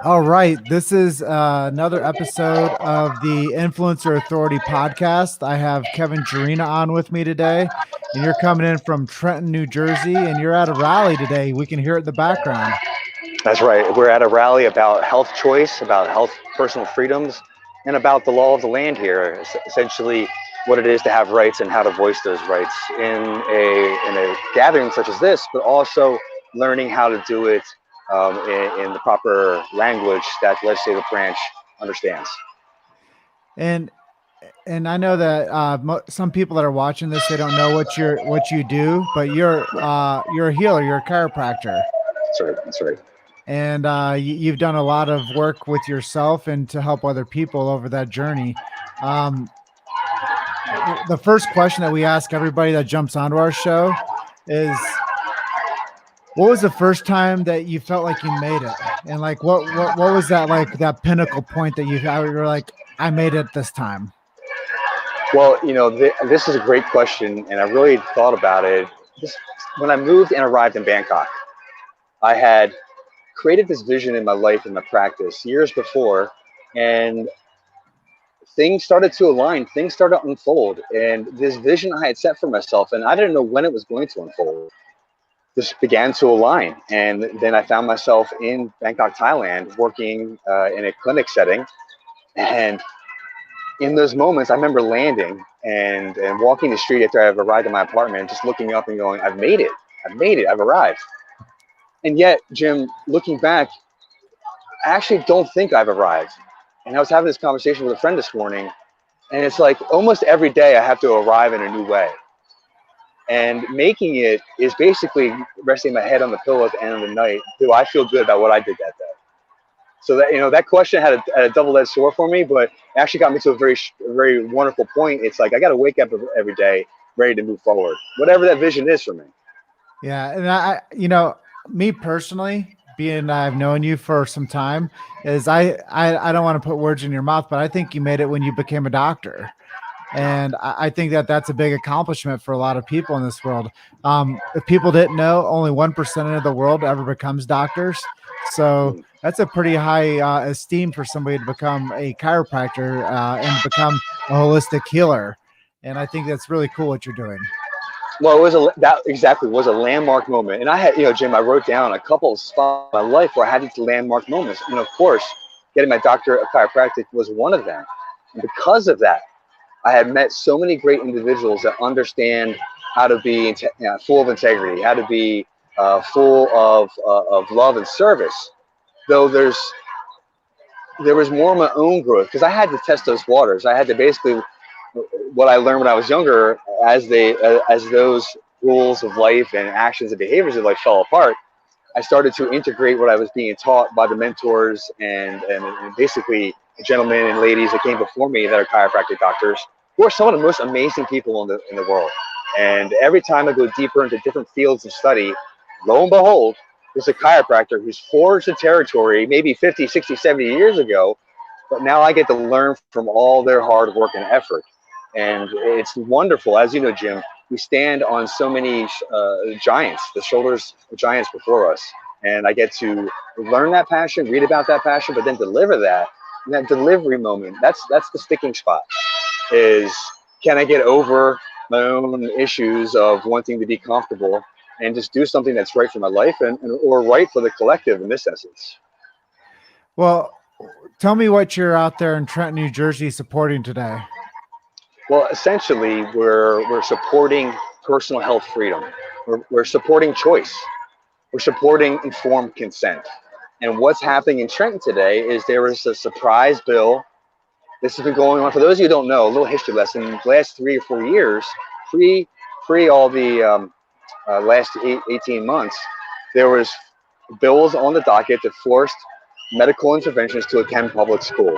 All right. This is another episode of the Influencer Authority podcast. I have Kevin Gyurina on with me today, and you're coming in from Trenton, New Jersey, and you're at a rally today. We can hear it in the background. That's right. We're at a rally about health choice, about health, personal freedoms, and about the law of the land here. Essentially, what it is to have rights and how to voice those rights in a gathering such as this, but also learning how to do it in the proper language that the legislative branch understands. And and I know that some people that are watching this, they don't know what you do, but you're a healer, you're a chiropractor, That's right. That's right. and you've done a lot of work with yourself and to help other people over that journey. Um, the first question that we ask everybody that jumps onto our show is, what was the first time that you felt like you made it? And like, what was that, like that pinnacle point that you were like, I made it this time? Well, this is a great question, and I really thought about it. When I moved and arrived in Bangkok, I had created this vision in my life and my practice years before, and things started to align, things started to unfold, and this vision I had set for myself, and I didn't know when it was going to unfold, just began to align. And then I found myself in Bangkok, Thailand, working in a clinic setting, and in those moments, I remember landing and walking the street after I've arrived at my apartment, just looking up and going, I've made it. I've made it. I've arrived. And yet, Jim, looking back, I actually don't think I've arrived. And I was having this conversation with a friend this morning, and it's like almost every day I have to arrive in a new way. And making it is basically resting my head on the pillow at the end of the night. Do I feel good about what I did that day? So that question had a double-edged sword for me, but it actually got me to a very wonderful point. It's like I got to wake up every day ready to move forward, whatever that vision is for me. Yeah, and me personally, being I've known you for some time, is I don't want to put words in your mouth, but I think you made it when you became a doctor. And I think that that's a big accomplishment for a lot of people in this world. If people didn't know, only 1% of the world ever becomes doctors. So that's a pretty high esteem for somebody to become a chiropractor and become a holistic healer. And I think that's really cool what you're doing. Well, that exactly was a landmark moment, and I had, Jim, I wrote down a couple of spots in my life where I had these landmark moments, and of course, getting my doctorate of chiropractic was one of them. And because of that, I had met so many great individuals that understand how to be full of integrity, how to be full of love and service. Though there was more of my own growth, because I had to test those waters. I had to basically, what I learned when I was younger, as those rules of life and actions and behaviors of life fell apart, I started to integrate what I was being taught by the mentors and basically the gentlemen and ladies that came before me that are chiropractic doctors, who are some of the most amazing people in the world. And every time I go deeper into different fields of study, lo and behold, there's a chiropractor who's forged the territory maybe 50, 60, 70 years ago, but now I get to learn from all their hard work and effort. And it's wonderful. As you know, Jim, we stand on so many giants, the shoulders of giants before us. And I get to learn that passion, read about that passion, but then deliver that. And that delivery moment, that's the sticking spot, is can I get over my own issues of wanting to be comfortable and just do something that's right for my life or right for the collective in this essence. Well, tell me what you're out there in Trenton, New Jersey supporting today. Well, essentially, we're supporting personal health freedom. We're supporting choice. We're supporting informed consent. And what's happening in Trenton today is there was a surprise bill. This has been going on. For those of you who don't know, a little history lesson. The last 3 or 4 years, pre all the last 18 months, there was bills on the docket that forced medical interventions to attend public school.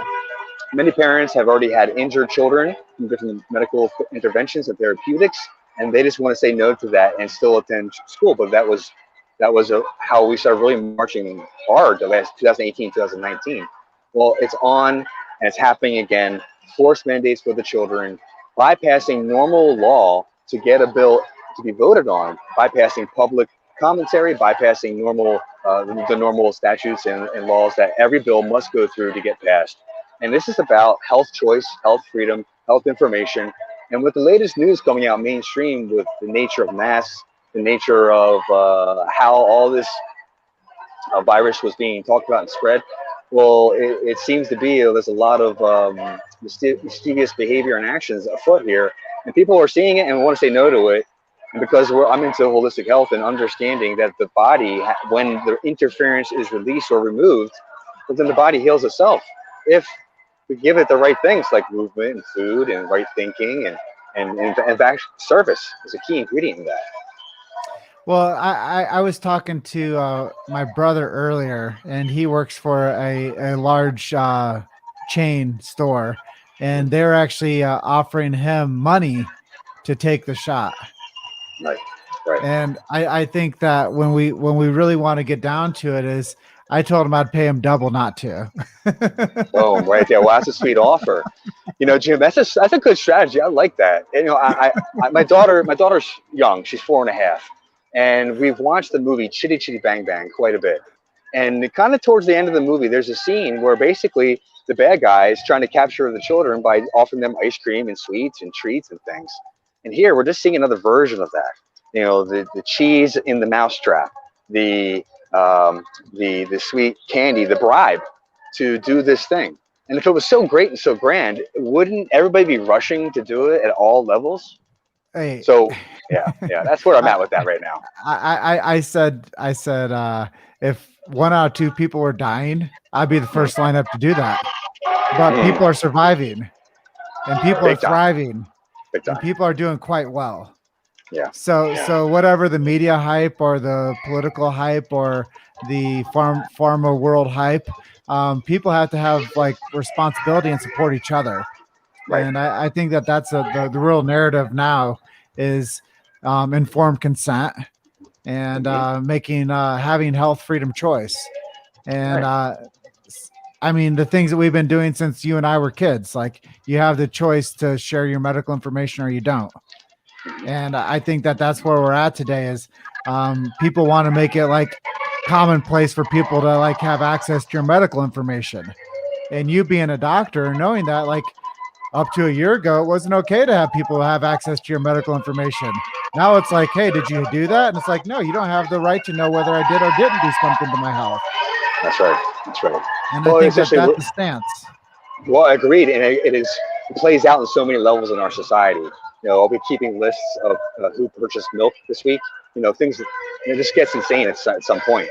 Many parents have already had injured children from different medical interventions and therapeutics, and they just want to say no to that and still attend school. But that was how we started really marching hard the last 2018, 2019. Well, it's on and it's happening again. Forced mandates for the children, bypassing normal law to get a bill to be voted on, bypassing public commentary, bypassing the normal statutes and laws that every bill must go through to get passed. And this is about health choice, health freedom, health information. And with the latest news coming out mainstream with the nature of masks, the nature of how all this virus was being talked about and spread, well, it seems to be there's a lot of mischievous behavior and actions afoot here, and people are seeing it and want to say no to it. And because I'm into holistic health and understanding that the body, when the interference is released or removed, but then the body heals itself if we give it the right things like movement and food and right thinking and in fact service is a key ingredient in that. Well, I was talking to my brother earlier, and he works for a large chain store, and they're actually offering him money to take the shot. Right, right. And I think that when we really want to get down to it is I told him I'd pay him double not to. Boom, right there. Well, that's a sweet offer. Jim, that's a good strategy. I like that. And, my daughter's young. She's 4.5, and we've watched the movie Chitty Chitty Bang Bang quite a bit. And kind of towards the end of the movie, there's a scene where basically the bad guy is trying to capture the children by offering them ice cream and sweets and treats and things. And here we're just seeing another version of that. The cheese in the mousetrap, the the sweet candy, the bribe to do this thing. And if it was so great and so grand, wouldn't everybody be rushing to do it at all levels? Hey, So yeah, that's where I'm I, at with that right now. I said if 1 out of 2 people were dying, I'd be the Mm, first lineup to do that. But mm, people are surviving, and people are big time, thriving, big and time. people are doing quite well. Yeah, So whatever the media hype or the political hype or the pharma world hype, people have to have like responsibility and support each other. right. And I think that that's the real narrative now is informed consent and Hmm. making having health freedom choice. And Right. I mean the things that we've been doing since you and I were kids, like you have the choice to share your medical information or you don't. Hmm. And I think that that's where we're at today is people want to make it like commonplace for people to like have access to your medical information. And you being a doctor, knowing that like up to a year ago, it wasn't okay to have people have access to your medical information. Now it's like, hey, did you do that? And it's like, no, you don't have the right to know whether I did or didn't do something to my health. That's right. That's right. And I Well, think that essentially, that's the stance. well, agreed, and it plays out in so many levels in our society. I'll be keeping lists of who purchased milk this week. Things. It just gets insane at some point.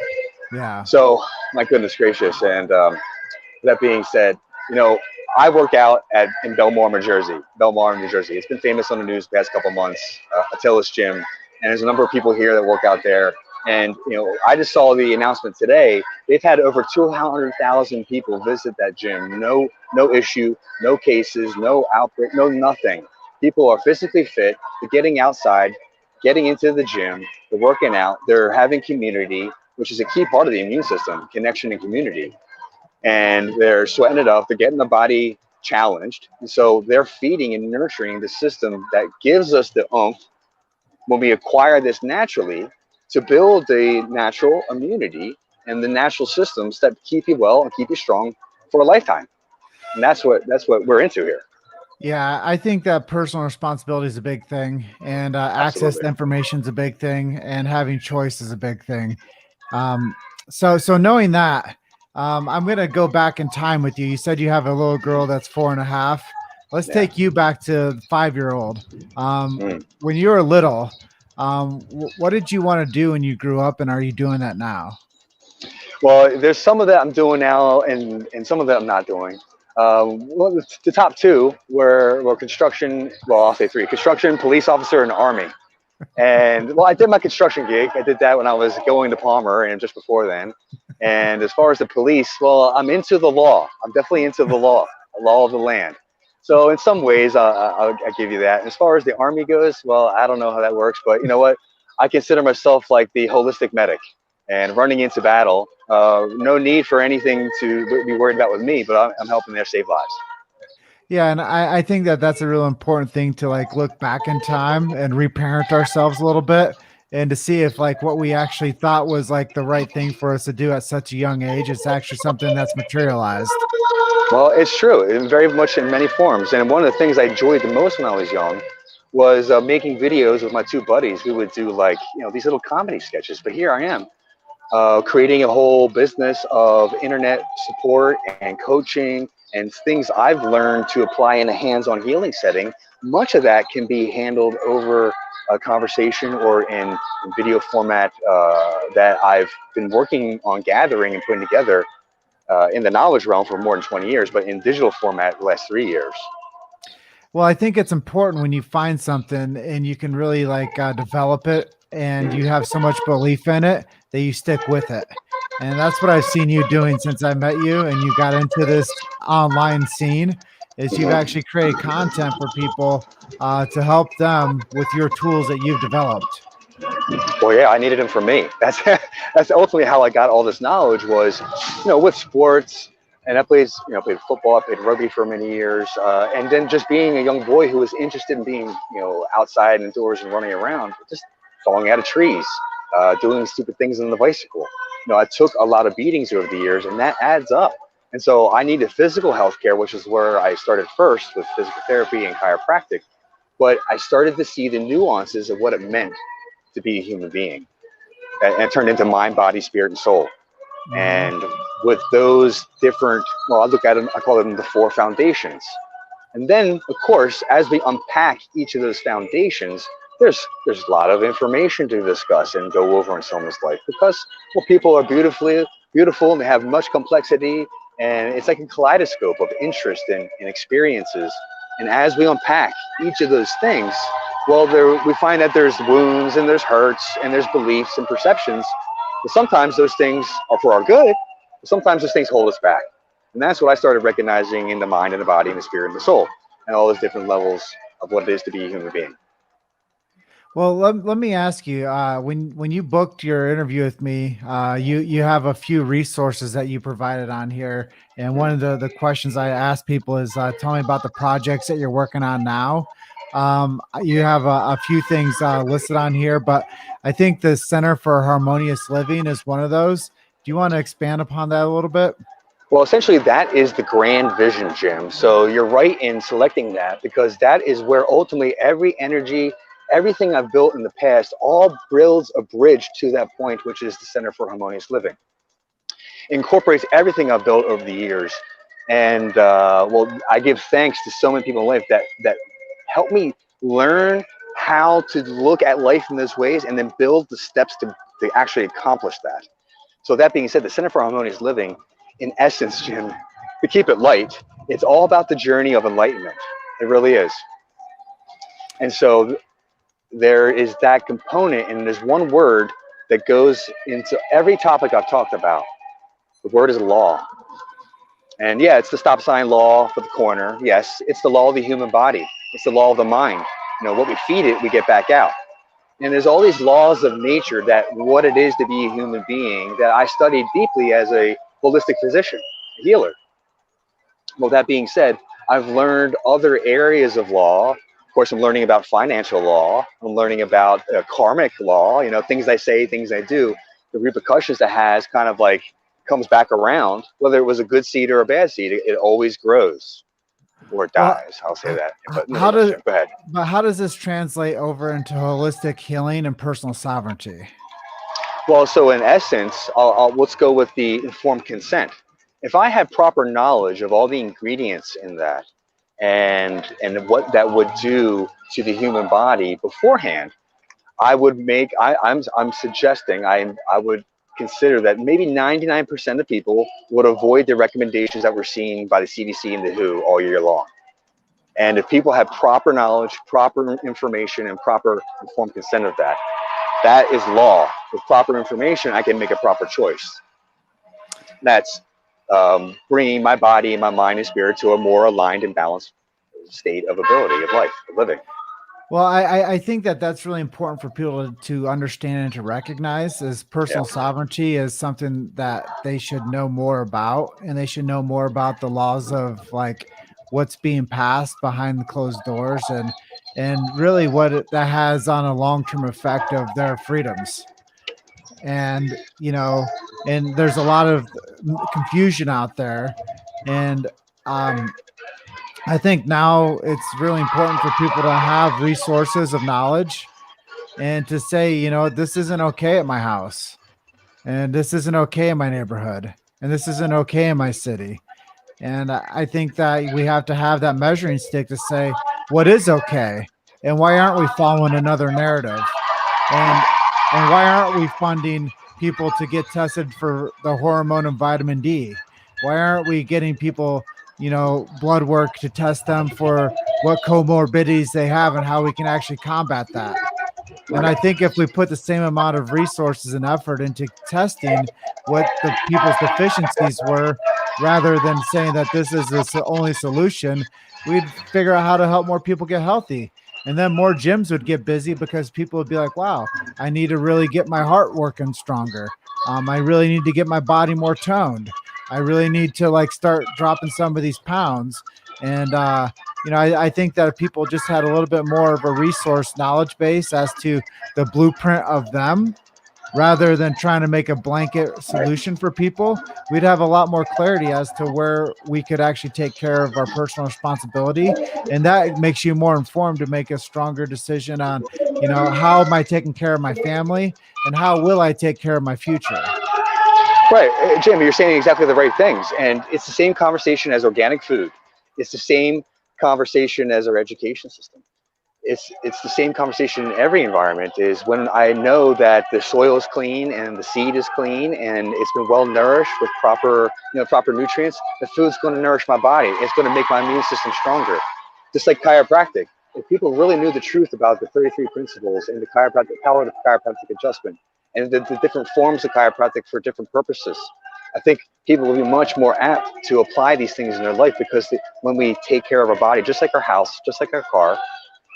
Yeah. So, my goodness gracious, and that being said, you know, I work out in Belmar, New Jersey. Belmar, New Jersey. It's been famous on the news the past couple months. Attila's gym, and there's a number of people here that work out there. And I just saw the announcement today. They've had over 200,000 people visit that gym. No, no issue, no cases, no outbreak, no nothing. People are physically fit. They're getting outside, getting into the gym. They're working out. They're having community, which is a key part of the immune system, connection and community, and they're sweating it up. They're getting the body challenged. And so they're feeding and nurturing the system that gives us the oomph when we acquire this naturally to build the natural immunity and the natural systems that keep you well and keep you strong for a lifetime. And that's what we're into here. Yeah, I think that personal responsibility is a big thing, and access Absolutely. to information is a big thing, and having choice is a big thing. Um, so knowing that, I'm gonna go back in time with you. You said you have a little girl that's 4.5. Let's Yeah. take you back to 5 year old. Mm. When you were little, what did you want to do when you grew up, and are you doing that now? Well, there's some of that I'm doing now, and some of that I'm not doing. Well, the top two were construction. Well, I'll say three: construction, police officer, and army. And well, I did my construction gig. I did that when I was going to Palmer and just before then. And as far as the police, well, I'm into the law. I'm definitely into the law of the land. So in some ways, I'll give you that. And as far as the army goes, well, I don't know how that works, but you know what? I consider myself like the holistic medic. And running into battle, no need for anything to be worried about with me, but I'm helping there save lives. Yeah, and I think that that's a real important thing to like look back in time and reparent ourselves a little bit and to see if like what we actually thought was like the right thing for us to do at such a young age, it's actually something that's materialized. Well, it's true, very much in many forms. And one of the things I enjoyed the most when I was young was making videos with my two buddies. We would do like, these little comedy sketches. But here I am, creating a whole business of internet support and coaching and things I've learned to apply in a hands-on healing setting. Much of that can be handled over a conversation or in video format that I've been working on gathering and putting together in the knowledge realm for more than 20 years, but in digital format the last 3 years. Well, I think it's important when you find something and you can really like develop it and you have so much belief in it that you stick with it. And that's what I've seen you doing since I met you and you got into this online scene is you've actually created content for people to help them with your tools that you've developed. Well, yeah, I needed him for me. That's that's ultimately how I got all this knowledge was, with sports. And I played, played football, I played rugby for many years, and then just being a young boy who was interested in being, outside and indoors and running around, just falling out of trees, doing stupid things on the bicycle. I took a lot of beatings over the years, and that adds up. And so I needed physical health care, which is where I started first with physical therapy and chiropractic. But I started to see the nuances of what it meant to be a human being, and it turned into mind, body, spirit, and soul. Mhm. And with those different, well, I look at them, I call them the four foundations. And then, of course, as we unpack each of those foundations, there's a lot of information to discuss and go over in someone's life because, well, people are beautiful and they have much complexity, and it's like a kaleidoscope of interest and experiences. And as we unpack each of those things, well, we find that there's wounds and there's hurts and there's beliefs and perceptions. But sometimes those things are for our good, but sometimes those things hold us back. And that's what I started recognizing in the mind and the body and the spirit and the soul and all those different levels of what it is to be a human being. Well, let me ask you, when you booked your interview with me, you have a few resources that you provided on here, and one of the questions I ask people is, tell me about the projects that you're working on now. You have a few things listed on here, but I think the Center for Harmonious Living is one of those. Do you want to expand upon that a little bit? Well, essentially, that is the grand vision, Jim. So you're right in selecting that because that is where ultimately every energy, everything I've built in the past, all builds a bridge to that point, which is the Center for Harmonious Living. It incorporates everything I've built over the years. And well, I give thanks to so many people in life that help me learn how to look at life in those ways and then build the steps to actually accomplish that. So that being said, the Center for Harmonious Living, in essence, Jim, to keep it light, it's all about the journey of enlightenment. It really is. And so there is that component, and there's one word that goes into every topic I've talked about. The word is law. And yeah, it's the stop sign law for the corner. Yes, it's the law of the human body. It's the law of the mind. What we feed it, we get back out. And there's all these laws of nature that what it is to be a human being that I studied deeply as a holistic physician, a healer. Well, that being said, I've learned other areas of law. Of course, I'm learning about financial law. I'm learning about karmic law, things I say, things I do, the repercussions that has kind of like comes back around, whether it was a good seed or a bad seed, it always grows or Well, dies. I'll say that. But how nevertheless, does Jim, go ahead. but how does this translate over into holistic healing and personal sovereignty? Well, so in essence, let's go with the informed consent. If I had proper knowledge of all the ingredients in that and what that would do to the human body beforehand, I would make. I'm suggesting I would consider that maybe 99% of people would avoid the recommendations that we're seeing by the CDC and the WHO all year long. And if people have proper knowledge, proper information, and proper informed consent of that, that is law. With proper information, I can make a proper choice. That's bringing my body and my mind and spirit to a more aligned and balanced state of ability of life, of living. Well, I think that that's really important for people to understand and to recognize as Yeah. personal sovereignty is something that they should know more about, and they should know more about the laws of like what's being passed behind the closed doors. And and really what that has on a long-term effect of their freedoms. And and there's a lot of confusion out there, and um, I think now it's really important for people to have resources of knowledge and to say, this isn't okay at my house, and this isn't okay in my neighborhood, and this isn't okay in my city. And I think that we have to have that measuring stick to say what is okay, and why aren't we following another narrative, and why aren't we funding people to get tested for the hormone and vitamin D? Why aren't we getting people, blood work to test them for what comorbidities they have and how we can actually combat that? And I think if we put the same amount of resources and effort into testing what the people's deficiencies were, rather than saying that this is the only solution, we'd figure out how to help more people get healthy. And then more gyms would get busy because people would be like, wow, I need to really get my heart working stronger. I really need to get my body more toned. I really need to like start dropping some of these pounds. And I think that if people just had a little bit more of a resource knowledge base as to the blueprint of them, rather than trying to make a blanket solution for people, we'd have a lot more clarity as to where we could actually take care of our personal responsibility. And that makes you more informed to make a stronger decision on, how am I taking care of my family and how will I take care of my future? Right, Jim, you're saying exactly the right things, and it's the same conversation as organic food. It's the same conversation as our education system. It's the same conversation in every environment. Is when I know that the soil is clean and the seed is clean and it's been well nourished with proper nutrients, the food's going to nourish my body. It's going to make my immune system stronger. Just like chiropractic, if people really knew the truth about the 33 principles and the chiropractic power of the chiropractic adjustment and the different forms of chiropractic for different purposes, I think people will be much more apt to apply these things in their life because when we take care of our body, just like our house, just like our car,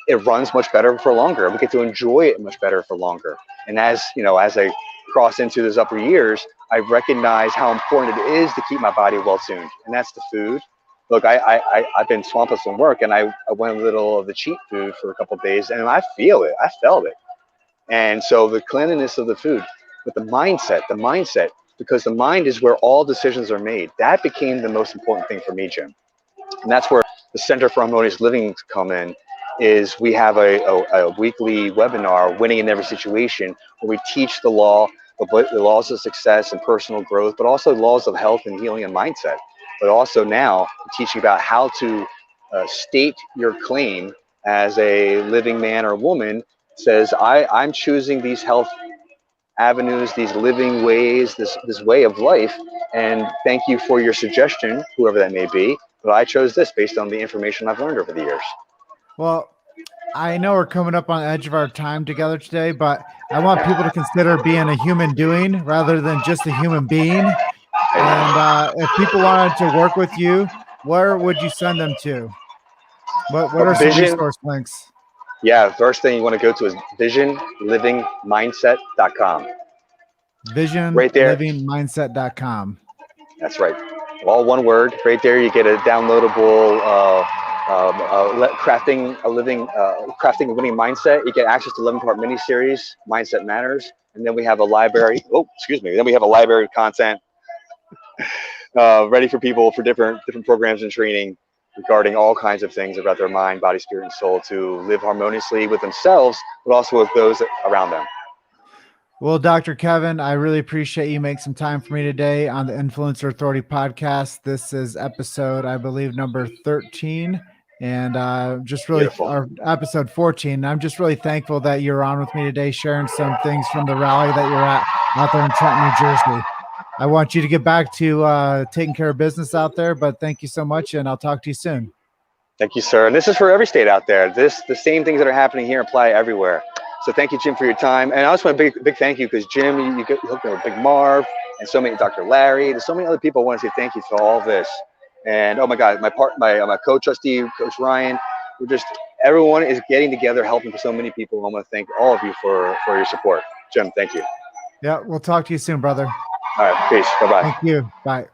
it runs much better for longer. We get to enjoy it much better for longer. And as I cross into those upper years, I recognize how important it is to keep my body well tuned, and that's the food. Look, I've been swamped with some work, and I went a little of the cheap food for a couple of days, and I feel it. I felt it. And so the cleanliness of the food, but the mindset, because the mind is where all decisions are made. That became the most important thing for me, Jim. And that's where the Center for Harmonious Living come in. Is we have a weekly webinar, Winning in Every Situation, where we teach the laws of success and personal growth, but also laws of health and healing and mindset. But also now teaching about how to state your claim as a living man or woman. Says I'm choosing these health avenues, these living ways, this way of life, and thank you for your suggestion, whoever that may be. But I chose this based on the information I've learned over the years. Well, I know we're coming up on the edge of our time together today, but I want people to consider being a human doing rather than just a human being. And if people wanted to work with you, where would you send them to? What are some resource links? Yeah, first thing you want to go to is visionlivingmindset.com. Visionlivingmindset.com. That's right. All one word. Right there, you get a downloadable crafting a winning mindset. You get access to 11-part mini series, Mindset Matters, and then we have a library. Then we have a library of content ready for people for different programs and training regarding all kinds of things about their mind, body, spirit, and soul to live harmoniously with themselves, but also with those around them. Well, Dr. Kevin, I really appreciate you making some time for me today on the Influencer Authority podcast. This is episode, I believe, number 13, and just really our episode 14. I'm just really thankful that you're on with me today, sharing some things from the rally that you're at out there in Trenton, New Jersey. I want you to get back to taking care of business out there, but thank you so much, and I'll talk to you soon. Thank you, sir. And this is for every state out there. The same things that are happening here apply everywhere. So thank you, Jim, for your time. And I also want a big thank you because, Jim, you hooked me with Big Marv and so many, Dr. Larry. There's so many other people I want to say thank you for all this. And, oh, my God, my co-trustee, Coach Ryan, everyone is getting together, helping for so many people. I want to thank all of you for your support. Jim, thank you. Yeah, we'll talk to you soon, brother. All right, peace. Bye-bye. Thank you. Bye.